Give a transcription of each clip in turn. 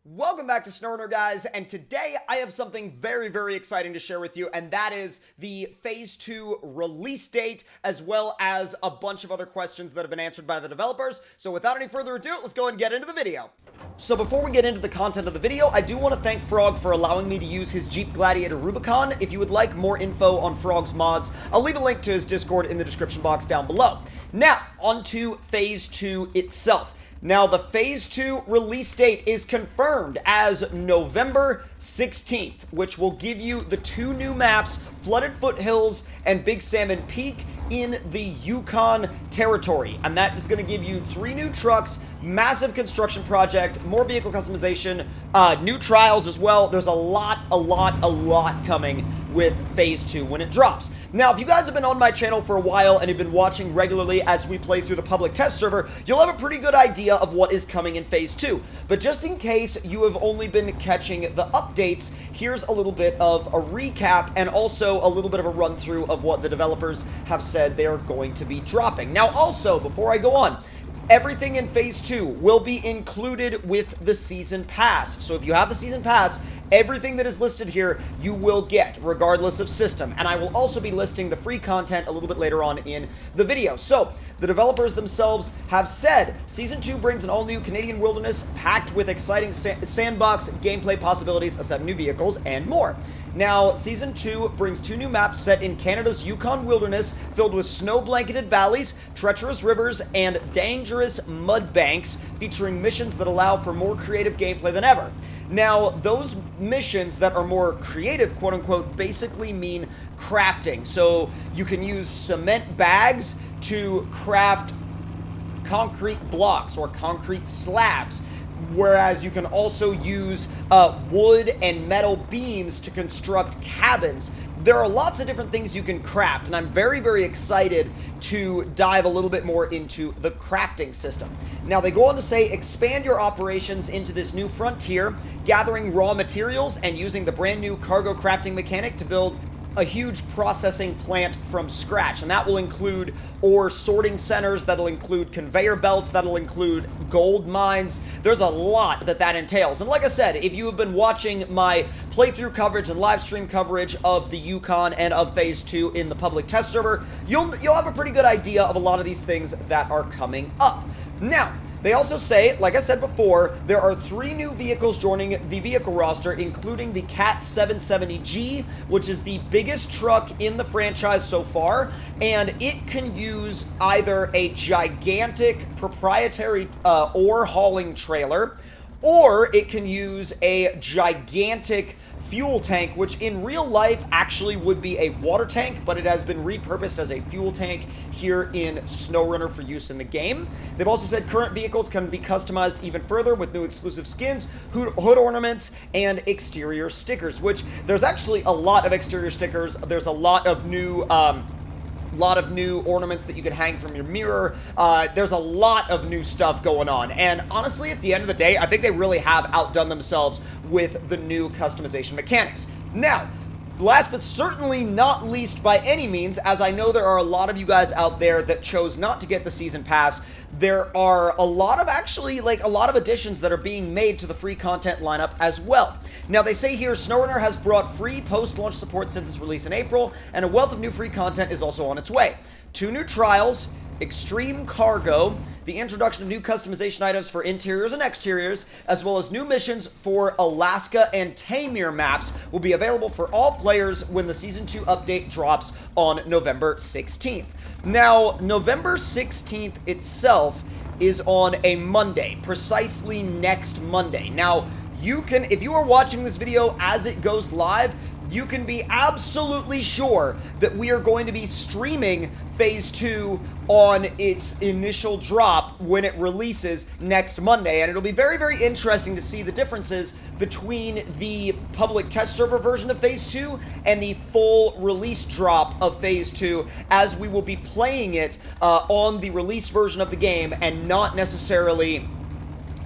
Welcome back to SnowRunner, guys, and today I have something very exciting to share with you, and that is the Phase 2 release date, as well as a bunch of other questions that have been answered by the developers. So without any further ado, let's go and get into the video. So before we get into the content of the video, I do want to thank Frog for allowing me to use his Jeep Gladiator Rubicon. If you would like more info on Frog's mods, I'll leave a link to his Discord in the description box down below. Now, on to Phase 2 itself. Now, the Phase 2 release date is confirmed as November 16th, which will give you the two new maps, Flooded Foothills and Big Salmon Peak, in the Yukon territory. And that is going to give you 3 new trucks, massive construction project, more vehicle customization, new trials as well. There's a lot coming with Phase 2 when it drops. Now, if you guys have been on my channel for a while and have been watching regularly as we play through the public test server, you'll have a pretty good idea of what is coming in Phase 2. But just in case you have only been catching the updates, here's a little bit of a recap and also a little bit of a run-through of what the developers have said they are going to be dropping. Now, also, before I go on, everything in Phase 2 will be included with the Season Pass. So if you have the Season Pass, everything that is listed here you will get, regardless of system. And I will also be listing the free content a little bit later on in the video. So, the developers themselves have said Season 2 brings an all-new Canadian wilderness packed with exciting sandbox gameplay possibilities, 7 new vehicles, and more. Now, Season 2 brings 2 new maps set in Canada's Yukon wilderness, filled with snow-blanketed valleys, treacherous rivers, and dangerous mud banks, featuring missions that allow for more creative gameplay than ever. Now, those missions that are more creative, quote-unquote, basically mean crafting. So, you can use cement bags to craft concrete blocks or concrete slabs, whereas you can also use wood and metal beams to construct cabins. There are lots of different things you can craft, and I'm very excited to dive a little bit more into the crafting system. Now, they go on to say, expand your operations into this new frontier, gathering raw materials and using the brand new cargo crafting mechanic to build a huge processing plant from scratch, and that will include ore sorting centers, that'll include conveyor belts, that'll include gold mines. There's a lot that entails. And like I said, if you have been watching my playthrough coverage and live stream coverage of the Yukon and of Phase 2 in the public test server, you'll have a pretty good idea of a lot of these things that are coming up. Now, they also say, like I said before, there are 3 new vehicles joining the vehicle roster, including the Cat 770G, which is the biggest truck in the franchise so far, and it can use either a gigantic proprietary ore hauling trailer, or it can use a gigantic fuel tank, which in real life actually would be a water tank, but it has been repurposed as a fuel tank here in SnowRunner for use in the game. They've also said current vehicles can be customized even further with new exclusive skins, hood ornaments, and exterior stickers, which there's actually a lot of exterior stickers. There's a lot of new ornaments that you can hang from your mirror. There's a lot of new stuff going on. And honestly, at the end of the day, I think they really have outdone themselves with the new customization mechanics. Now, last but certainly not least by any means, as I know there are a lot of you guys out there that chose not to get the Season Pass, there are a lot of additions that are being made to the free content lineup as well. Now, they say here, SnowRunner has brought free post-launch support since its release in April, and a wealth of new free content is also on its way. 2 new trials, extreme cargo, the introduction of new customization items for interiors and exteriors, as well as new missions for Alaska and Tamir maps will be available for all players when the Season 2 update drops on November 16th. Now, November 16th itself is on a Monday, precisely next Monday. Now, you can, if you are watching this video as it goes live, you can be absolutely sure that we are going to be streaming Phase 2 on its initial drop when it releases next Monday. And it'll be very interesting to see the differences between the public test server version of Phase 2 and the full release drop of Phase 2, as we will be playing it on the release version of the game and not necessarily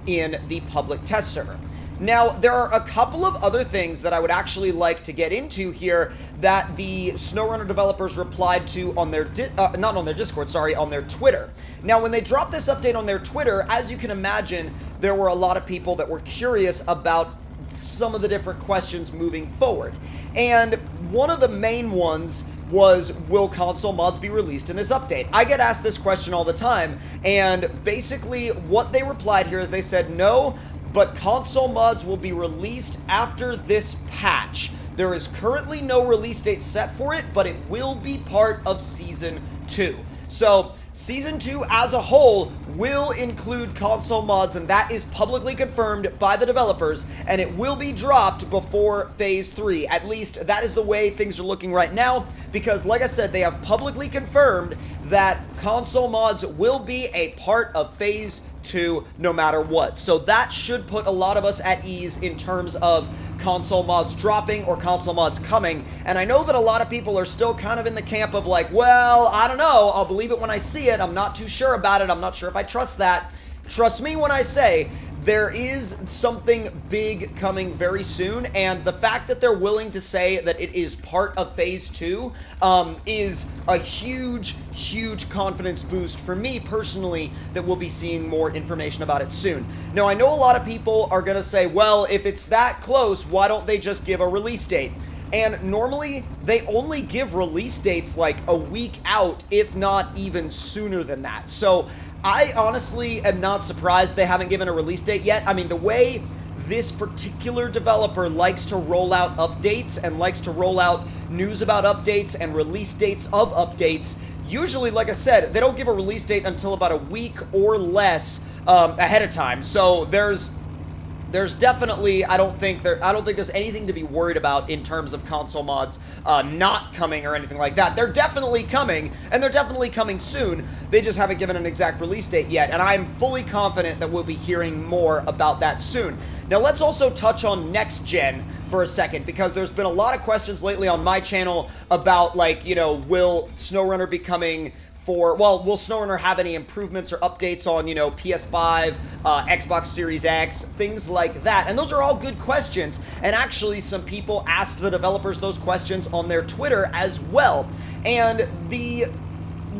in the public test server. Now, there are a couple of other things that I would actually like to get into here that the SnowRunner developers replied to on their, not on their Discord, sorry, on their Twitter. Now, when they dropped this update on their Twitter, as you can imagine, there were a lot of people that were curious about some of the different questions moving forward. And one of the main ones was, will console mods be released in this update? I get asked this question all the time, and basically what they replied here is they said, no, but console mods will be released after this patch. There is currently no release date set for it, but it will be part of Season 2. So, Season 2 as a whole will include console mods, and that is publicly confirmed by the developers, and it will be dropped before Phase 3. At least, that is the way things are looking right now, because, like I said, they have publicly confirmed that console mods will be a part of Phase 2 no matter what. So that should put a lot of us at ease in terms of console mods dropping or console mods coming. And I know that a lot of people are still kind of in the camp of like, well, I don't know, I'll believe it when I see it, I'm not too sure about it, I'm not sure if I trust that. Trust me when I say there is something big coming very soon, and the fact that they're willing to say that it is part of Phase 2 is a huge, huge confidence boost for me personally that we'll be seeing more information about it soon. Now, I know a lot of people are going to say, well, if it's that close, why don't they just give a release date? And normally, they only give release dates like a week out, if not even sooner than that. So I honestly am not surprised they haven't given a release date yet. I mean, the way this particular developer likes to roll out updates and likes to roll out news about updates and release dates of updates, usually, like I said, they don't give a release date until about a week or less ahead of time. So there's definitely, I don't think there's anything to be worried about in terms of console mods not coming or anything like that. They're definitely coming, and they're definitely coming soon. They just haven't given an exact release date yet, and I'm fully confident that we'll be hearing more about that soon. Now, let's also touch on next gen for a second, because there's been a lot of questions lately on my channel about, like, you know, will SnowRunner be coming for, well, will SnowRunner have any improvements or updates on, you know, PS5, Xbox Series X, things like that? And those are all good questions, and actually some people asked the developers those questions on their Twitter as well. And the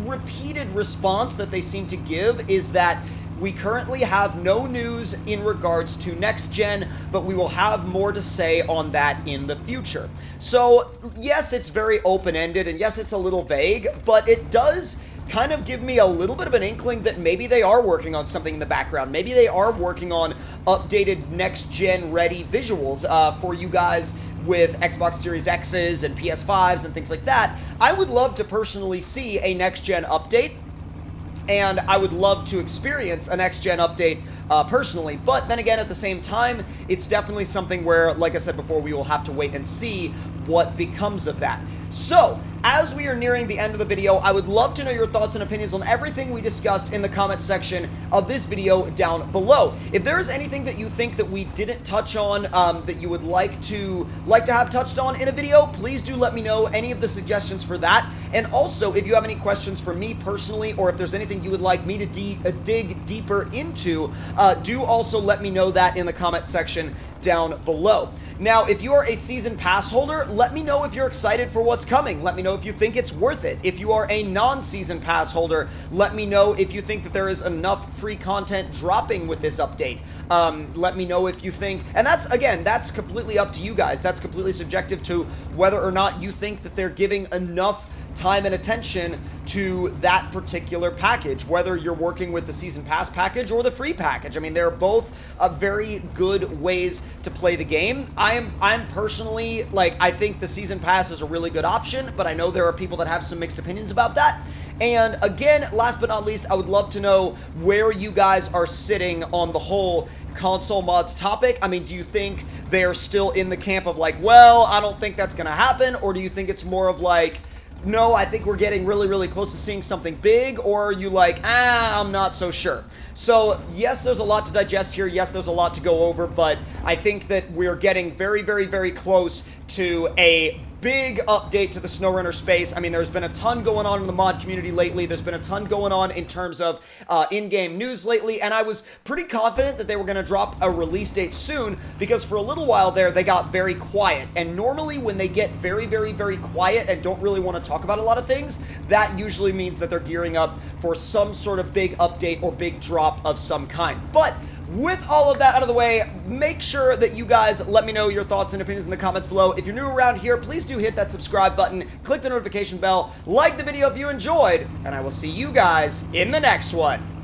repeated response that they seem to give is that we currently have no news in regards to next gen, but we will have more to say on that in the future. So, yes, it's very open-ended, and yes, it's a little vague, but it does kind of give me a little bit of an inkling that maybe they are working on something in the background. Maybe they are working on updated next-gen ready visuals for you guys with Xbox Series X's and PS5s and things like that. I would love to personally see a next-gen update, and I would love to experience a next-gen update personally. But then again, at the same time, it's definitely something where, like I said before, we will have to wait and see what becomes of that. So, as we are nearing the end of the video, I would love to know your thoughts and opinions on everything we discussed in the comment section of this video down below. If there is anything that you think that we didn't touch on that you would like to have touched on in a video, please do let me know any of the suggestions for that. And also, if you have any questions for me personally, or if there's anything you would like me to dig deeper into, do also let me know that in the comment section down below. Now, if you are a season pass holder, let me know if you're excited for what's coming. Let me know if you think it's worth it. If you are a non-season pass holder, let me know if you think that there is enough free content dropping with this update. Let me know if you think, and that's, again, that's completely up to you guys. That's completely subjective to whether or not you think that they're giving enough time and attention to that particular package, whether you're working with the season pass package or the free package. I mean, they're both very good ways to play the game. I'm personally, like, I think the season pass is a really good option, but I know there are people that have some mixed opinions about that. And again, last but not least, I would love to know where you guys are sitting on the whole console mods topic. I mean, do you think they're still in the camp of like, well, I don't think that's gonna happen, or do you think it's more of like, no, I think we're getting really, really close to seeing something big, or are you like, I'm not so sure? So, yes, there's a lot to digest here. Yes, there's a lot to go over, but I think that we're getting very, very, very close to a big update to the SnowRunner space. I mean, there's been a ton going on in the mod community lately. There's been a ton going on in terms of in-game news lately, and I was pretty confident that they were going to drop a release date soon, because for a little while there, they got very quiet. And normally when they get very, very, very quiet and don't really want to talk about a lot of things, that usually means that they're gearing up for some sort of big update or big drop of some kind. But with all of that out of the way, make sure that you guys let me know your thoughts and opinions in the comments below. If you're new around here, please do hit that subscribe button, click the notification bell, like the video if you enjoyed, and I will see you guys in the next one.